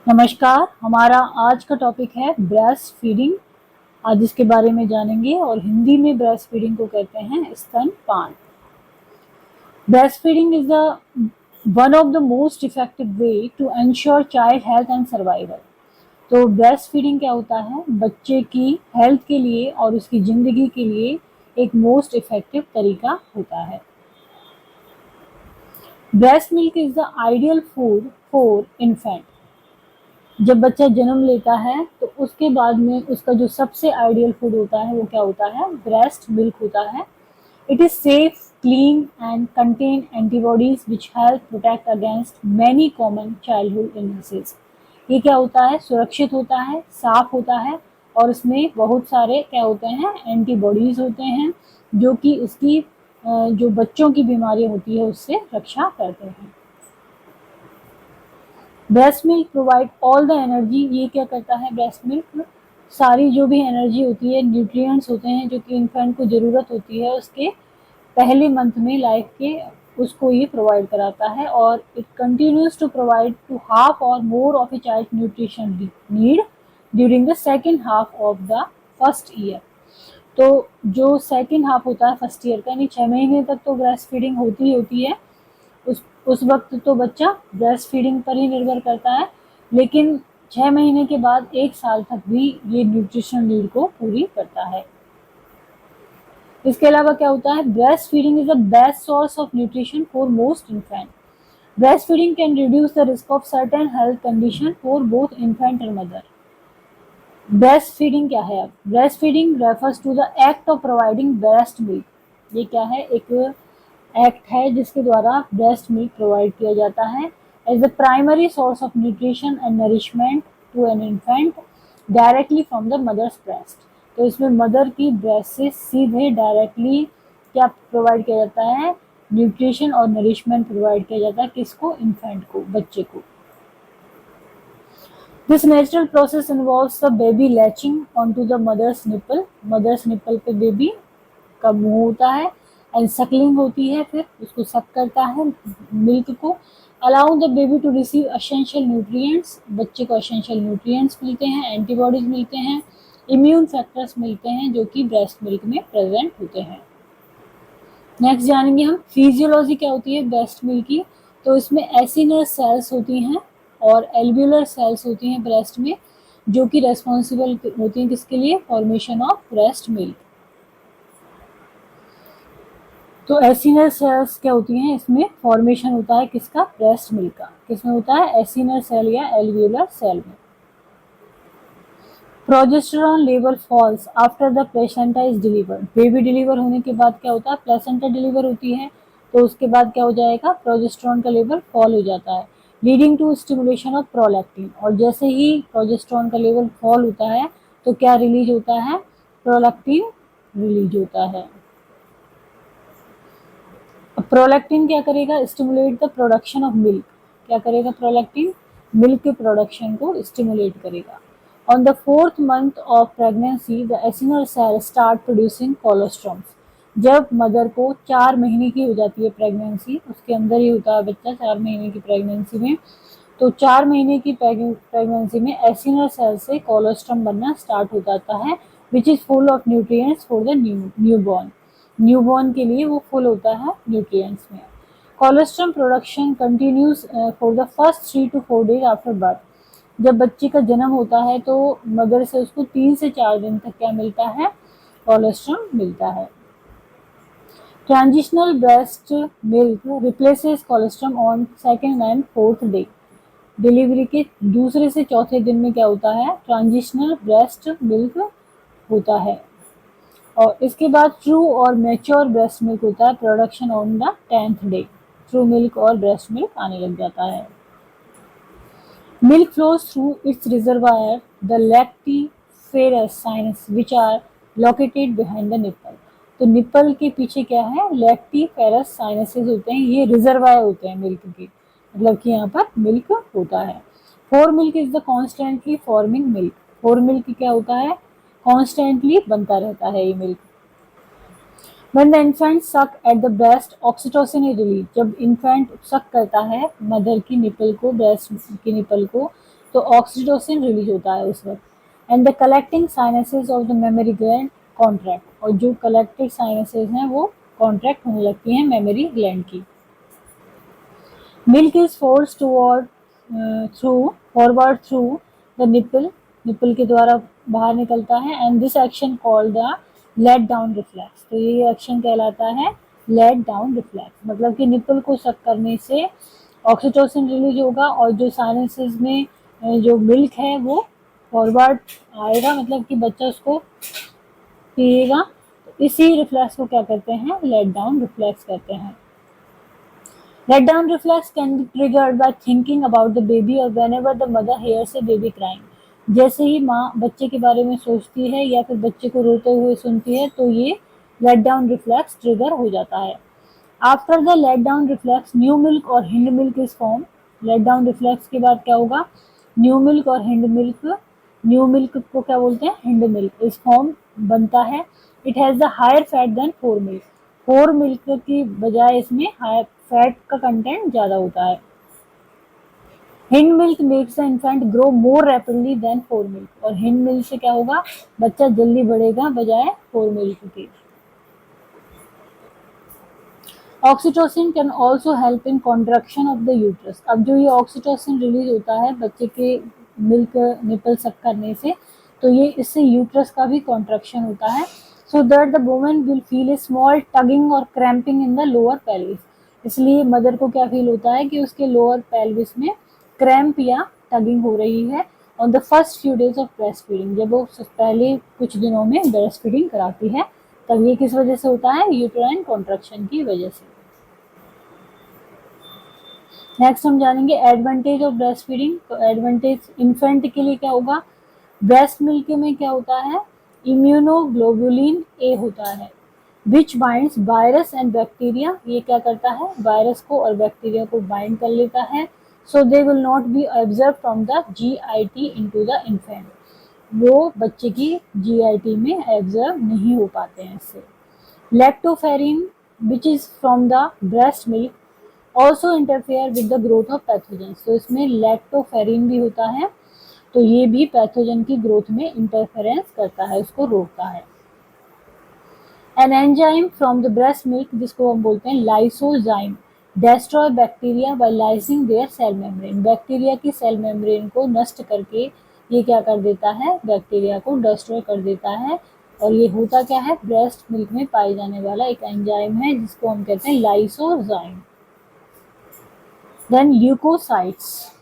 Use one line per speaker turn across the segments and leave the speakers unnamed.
नमस्कार। हमारा आज का टॉपिक है ब्रेस्ट फीडिंग। आज इसके बारे में जानेंगे और हिंदी में ब्रेस्ट फीडिंग को कहते हैं स्तनपान। Breast feeding is the one of the most effective way to ensure child health and survival. तो ब्रेस्ट फीडिंग क्या होता है? बच्चे की हेल्थ के लिए और उसकी ज़िंदगी के लिए एक मोस्ट इफेक्टिव तरीका होता है। Breast milk is the ideal food for infant. जब बच्चा जन्म लेता है तो उसके बाद में उसका जो सबसे आइडियल फूड होता है वो क्या होता है? ब्रेस्ट मिल्क होता है। It is safe, clean and contain antibodies which help protect against many common childhood illnesses. ये क्या होता है? सुरक्षित होता है, साफ होता है और इसमें बहुत सारे क्या होते हैं? एंटीबॉडीज होते हैं जो कि उसकी जो बच्चों की बीमारियां होती है उससे रक्षा करते हैं। Breast milk provide all the energy. ये क्या करता है? ब्रेस्ट मिल्क सारी जो भी एनर्जी होती है, न्यूट्रिएंट्स होते हैं जो कि इन्फेंट को ज़रूरत होती है उसके पहले मंथ में लाइफ के, उसको ये प्रोवाइड कराता है। और it continues to provide to half or more of a child nutrition need during the second half of the first year. तो जो सेकेंड हाफ होता है फर्स्ट ईयर का, यानी 6 महीने तक तो ब्रेस्ट फीडिंग होती है। उस वक्त तो बच्चा ब्रेस्ट फीडिंग पर ही निर्भर करता है, लेकिन 6 महीने के बाद 1 साल तक भी ये न्यूट्रिशन नीड को पूरी करता है। इसके अलावा क्या होता है? Breast feeding is the best source of nutrition for most infant. Breast feeding can reduce the risk of certain health condition for both infant और मदर। ब्रेस्ट फीडिंग क्या है? अब breast feeding refers to the act of providing breast milk. ये क्या है? एक act है जिसके द्वारा ब्रेस्ट मिल्क प्रोवाइड किया जाता है as the primary source of nutrition and nourishment to an infant directly from the mother's breast. तो इसमें मदर की ब्रेस्ट से सीधे डायरेक्टली क्या प्रोवाइड किया जाता है? न्यूट्रिशन और नरिशमेंट प्रोवाइड किया जाता है। किसको? इन्फेंट को, बच्चे को। This natural process involves the baby latching onto the mother's nipple. Mother's nipple पे बेबी का मुंह होता है एंड सकलिंग होती है, फिर उसको सक करता है मिल्क को। Allow the baby to receive essential nutrients. बच्चे को असेंशियल न्यूट्रिएंट्स मिलते हैं, एंटीबॉडीज मिलते हैं, इम्यून फैक्टर्स मिलते हैं जो कि ब्रेस्ट मिल्क में प्रेजेंट होते हैं। नेक्स्ट जानेंगे हम फिजियोलॉजी क्या होती है ब्रेस्ट मिल्क की। तो इसमें एसिनर सेल्स होती हैं और एल्व्यूलर सेल्स होती हैं ब्रेस्ट में, जो कि रेस्पॉन्सिबल होती हैं किसके लिए? Formation of breast milk. तो एसिनर सेल्स क्या होती हैं? इसमें फॉर्मेशन होता है किसका? ब्रेस्ट मिल्क का। किसमें होता है? एसिनर सेल या एल्व्यूलर सेल में। Progesterone level falls after the placenta is delivered. Baby deliver होने के बाद क्या होता है? प्लेसेंटा डिलीवर होती है तो उसके बाद क्या हो जाएगा? प्रोजेस्टेरॉन का लेवल फॉल हो जाता है, leading to stimulation of prolactin. और जैसे ही प्रोजेस्टेरॉन का लेवल फॉल होता है तो क्या रिलीज होता है? प्रोलैक्टिन रिलीज होता है। प्रोलैक्टिन क्या करेगा? Stimulate the production of milk. क्या करेगा? प्रोलैक्टिन मिल्क के प्रोडक्शन को स्टिमुलेट करेगा। On the 4th month of pregnancy the acinar cell start producing colostrums. जब मदर को 4 महीने की हो जाती है प्रेगनेंसी, उसके अंदर ही होता है बच्चा 4 महीने की प्रेगनेंसी में, तो 4 महीने की प्रेगनेंसी में एसिनल सेल से कोलोस्ट्रम बनना स्टार्ट हो जाता है which is full of nutrients for the newborn. Newborn के लिए वो फुल होता है न्यूट्रिएंट्स में। Colostrum production continues for the first 3 to 4 days after birth. जब बच्चे का जन्म होता है तो मदर से उसको 3 से 4 दिन तक क्या मिलता है? कोलेस्ट्रम मिलता है। Transitional breast milk replaces colostrum on 2nd and 4th day. Delivery के दूसरे से चौथे दिन में क्या होता है? ट्रांजिशनल ब्रेस्ट मिल्क होता है। और इसके बाद ट्रू और मैच्योर ब्रेस्ट मिल्क होता है production on the 10th day. True milk और ब्रेस्ट मिल्क आने लग जाता है। Milk flows through its reservoir the lactiferous sinus which are located behind the nipple. तो निप्पल के पीछे क्या है? लैक्टिफेरस साइनसेस होते हैं, ये रिजर्वायर होते हैं मिल्क के, मतलब कि यहाँ पर मिल्क होता है। Four milk is the constantly forming milk. Fore milk क्या होता है? कॉन्स्टेंटली बनता रहता है ये milk. When the infant suck at the breast, oxytocin is released। जब infant suck करता है मदर की निपल को, ब्रेस्ट की निपल को, तो ऑक्सीटोसिन रिलीज होता है उस वक्त। And the collecting sinuses of the memory gland contract, और जो कलेक्टेड साइनसेस हैं वो कॉन्ट्रैक्ट होने लगती हैं मेमोरी ग्लैंड की। Milk is force toward through forward through the nipple, nipple के द्वारा बाहर निकलता है। And this action called the let down reflex, तो ये एक्शन कहलाता है लेट डाउन रिफ्लेक्स, मतलब कि निपल को सक करने से ऑक्सीटोसिन रिलीज होगा और जो साइनसेस में जो मिल्क है वो फॉरवर्ड आएगा, मतलब कि बच्चा उसको पिएगा। तो इसी रिफ्लेक्स को क्या कहते हैं, लेट डाउन रिफ्लेक्स कहते हैं। Let down reflex can be triggered by thinking about the baby or whenever the mother hears a baby crying. जैसे ही माँ बच्चे के बारे में सोचती है या फिर बच्चे को रोते हुए सुनती है तो ये लेट डाउन रिफ्लेक्स ट्रिगर हो जाता है। After the let down reflex new milk और hind milk is form. Let down reflex के बाद क्या होगा, न्यू मिल्क और हिंड मिल्क, न्यू मिल्क को क्या बोलते हैं, हिंड मिल्क इज फॉर्म बनता है। It has the higher fat than fore milk, fore milk की बजाय इसमें हायर फैट का कंटेंट ज्यादा होता है। Hind milk makes the infant grow more rapidly than fore milk, और हिंड मिल्क से क्या होगा, बच्चा जल्दी बढ़ेगा बजाय फोर मिल्क के। Oxytocin can also help in contraction of the uterus. अब जो ये ऑक्सीटोसिन रिलीज होता है बच्चे के मिल्क निपल सक करने से, तो ये इससे यूट्रस का भी कॉन्ट्रैक्शन होता है, so that the woman will feel a small tugging और cramping in the lower pelvis. इसलिए मदर को क्या फील होता है कि उसके लोअर पेल्विस में क्रैम्प या टगिंग हो रही है on the first few days of breast feeding. जब वो पहले कुछ दिनों में ब्रेस्ट फीडिंग कराती है तब ये किस वजह से होता है, यूट्राइन कॉन्ट्रैक्शन की वजह से। नेक्स्ट हम जानेंगे एडवांटेज ऑफ ब्रेस्ट फीडिंग। तो एडवांटेज इन्फेंट के लिए क्या होगा, ब्रेस्ट मिल्क में क्या होता है, इम्यूनोग्लोबुलिन ए होता है विच बाइंड्स वायरस एंड बैक्टीरिया। ये क्या करता है, वायरस को और बैक्टीरिया को बाइंड कर लेता है, so they will not be observe from the GIT into the infant. वो बच्चे की जीआईटी में ऑब्जर्व नहीं हो पाते हैं इससे। Lactoferrin which is from the breast milk also interfere with the growth of pathogen. तो इसमें लैक्टोफेरिन भी होता है, तो ये भी पैथोजन की ग्रोथ में इंटरफेरेंस करता है, उसको रोकता है। An enzyme from the breast milk, जिसको हम बोलते हैं lysozyme, destroy bacteria by lysing their cell membrane. Bacteria की सेल मेम्ब्रेन को नष्ट करके ये क्या कर देता है, बैक्टीरिया को डिस्ट्रॉय कर देता है। और ये होता क्या है, ब्रेस्ट मिल्क में पाए जाने वाला एक एंजाइम है जिसको हम कहते हैं lysozyme. Then leukocytes,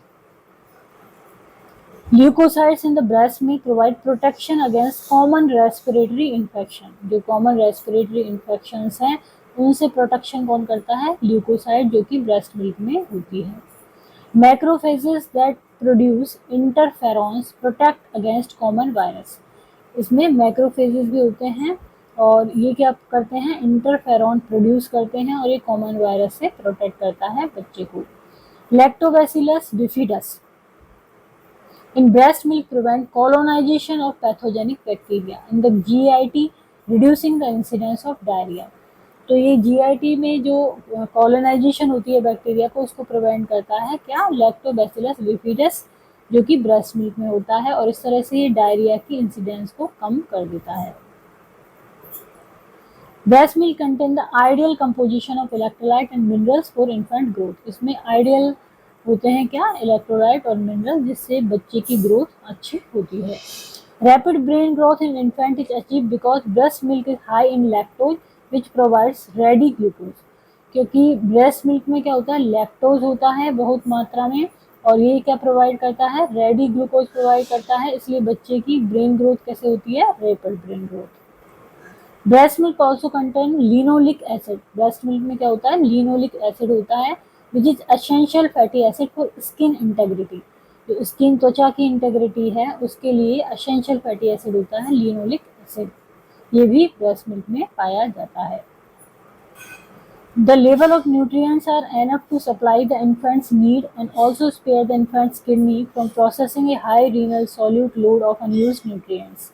Leukocytes in the breast milk provide protection against common respiratory infection। जो common respiratory infections हैं उनसे प्रोटेक्शन कौन करता है, ल्यूकोसाइट, जो कि ब्रेस्ट मिल्क में होती है। Macrophages that produce interferons protect against common virus. इसमें मैक्रोफेजेस भी होते हैं और ये क्या करते हैं, इंटरफेरॉन प्रोड्यूस करते हैं और ये कॉमन वायरस से प्रोटेक्ट करता है बच्चे को। Lactobacillus bifidus in breast milk prevent colonization of pathogenic bacteria in the GIT, reducing the incidence of diarrhea। तो ये GIT में जो कॉलोनाइजेशन होती है बैक्टीरिया को, उसको प्रिवेंट करता है क्या, लैक्टोबैसिलस बिफिडस, जो कि ब्रेस्ट मिल्क में होता है, और इस तरह से ये डायरिया की इंसिडेंस को कम कर देता है। Breast milk contain the ideal composition of electrolyte and minerals for infant growth. इसमें आइडियल होते हैं क्या, इलेक्ट्रोलाइट और मिनरल, जिससे बच्चे की ग्रोथ अच्छी होती है। Rapid brain growth in infant is achieve because breast milk is high in lactose which provides ready glucose. क्योंकि ब्रेस्ट मिल्क में क्या होता है, लैक्टोज होता है बहुत मात्रा में, और ये क्या प्रोवाइड करता है, रेडी ग्लूकोज प्रोवाइड करता है, इसलिए बच्चे की ब्रेन ग्रोथ कैसे होती है, rapid brain growth. Breast milk also contain linoleic acid. Breast milk में क्या होता है, लिनोलिक एसिड होता है which is essential fatty acid for skin integrity. जो स्किन, त्वचा की इंटेग्रिटी है उसके लिए एसेंशियल फैटी एसिड होता है लिनोलिक एसिड, ये भी ब्रेस्ट मिल्क में पाया जाता है। The level of nutrients are enough to supply the infant's need and also spare the infant's kidney from processing a high renal solute load of unused nutrients।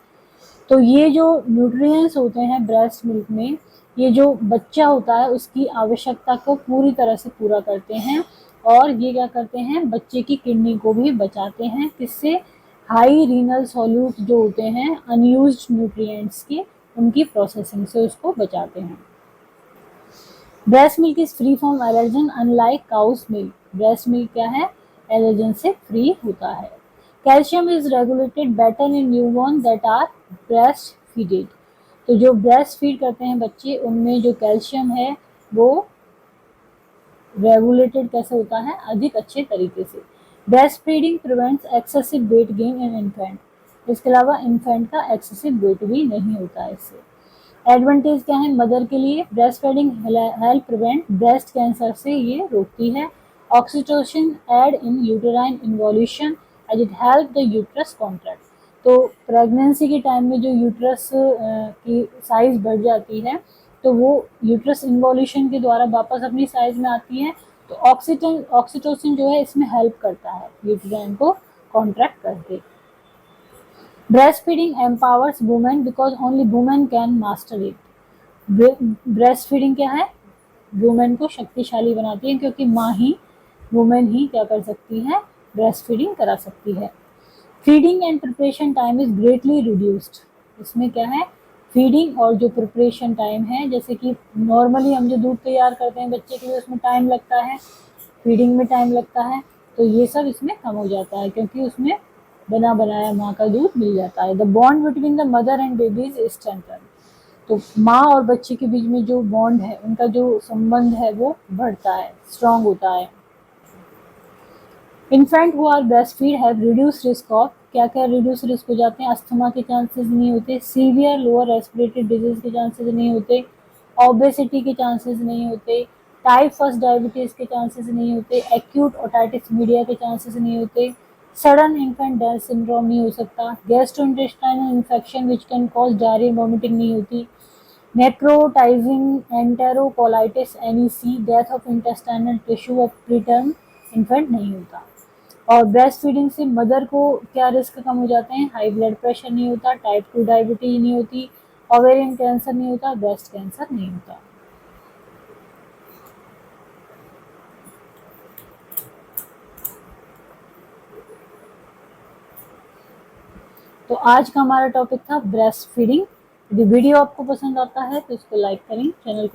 तो ये जो nutrients होते हैं ब्रेस्ट मिल्क में, ये जो बच्चा होता है उसकी आवश्यकता को पूरी तरह से पूरा करते हैं, और ये क्या करते हैं, बच्चे की किडनी को भी बचाते हैं। किससे? हाई रीनल सॉल्यूट जो होते हैं अनयूज्ड न्यूट्रिएंट्स के, उनकी प्रोसेसिंग से उसको बचाते हैं। Breast milk is free from allergen unlike cow's milk. Breast milk क्या है? एलर्जन से फ्री होता है। Calcium is regulated better in newborn that are breast fed. तो जो ब्रेस्ट फीड करते हैं बच्चे, उनमें जो कैल्शियम है वो रेगुलेटेड कैसे होता है? अधिक अच्छे तरीके से। Breast feeding prevents excessive weight gain in infant. इसके अलावा इन्फेंट का एक्सेसिव वेट भी नहीं होता है इससे। एडवांटेज क्या है मदर के लिए? Breast feeding help prevent breast cancer से ये रोकती है। Oxytocin aid in uterine involution as it help the uterus contract. तो प्रेगनेंसी के टाइम में जो यूट्रस की साइज बढ़ जाती है, तो वो यूट्रस इन्वोल्यूशन के द्वारा वापस अपनी साइज में आती है। तो ऑक्सीटोसिन जो है इसमें हेल्प करता है यूटेराइन को कॉन्ट्रैक्ट करके। Breast feeding empowers women because only women can master it. Breast feeding क्या है? वुमेन को शक्तिशाली बनाती है, क्योंकि माँ ही, वुमेन ही क्या कर सकती है? ब्रेस्ट फीडिंग करा सकती है। Feeding and preparation time is greatly reduced. इसमें क्या है? फीडिंग और जो प्रिपरेशन टाइम है, जैसे कि नॉर्मली हम जो दूध तैयार करते हैं बच्चे के लिए, उसमें टाइम लगता है, फीडिंग में टाइम लगता है, तो ये सब इसमें कम हो जाता है, क्योंकि उसमें बना बनाया माँ का दूध मिल जाता है। The bond between the mother and baby is strengthen. तो माँ और बच्चे के बीच में जो बॉन्ड है, उनका जो संबंध है वो बढ़ता है, स्ट्रांग होता है। Infant who are breast feed have reduce risk of, क्या क्या रिड्यूस रिस्क हो जाते हैं? अस्थमा के चांसेस नहीं होते, सीवियर लोअर रेस्पिरेटरी डिजीज के चांसेस नहीं होते, ओबेसिटी के चांसेस नहीं होते, टाइप फर्स्ट डायबिटीज के चांसेस नहीं होते, एक्यूट ओटाइटिस मीडिया के चांसेस नहीं होते, सडन इन्फेंट डेथ सिंड्रोम नहीं हो सकता, gastrointestinal infection which can cause diarrhoea vomiting नहीं होती, necrotising enterocolitis NEC death of intestinal tissue of preterm infant नहीं होता। और ब्रेस्ट फीडिंग से मदर को क्या रिस्क कम हो जाते हैं? हाई ब्लड प्रेशर नहीं होता, टाइप 2 डायबिटीज नहीं होती, ओवेरियन कैंसर नहीं होता, ब्रेस्ट कैंसर नहीं होता। तो आज का हमारा टॉपिक था ब्रेस्ट फीडिंग। यदि वीडियो आपको पसंद आता है तो इसको लाइक करें, चैनल को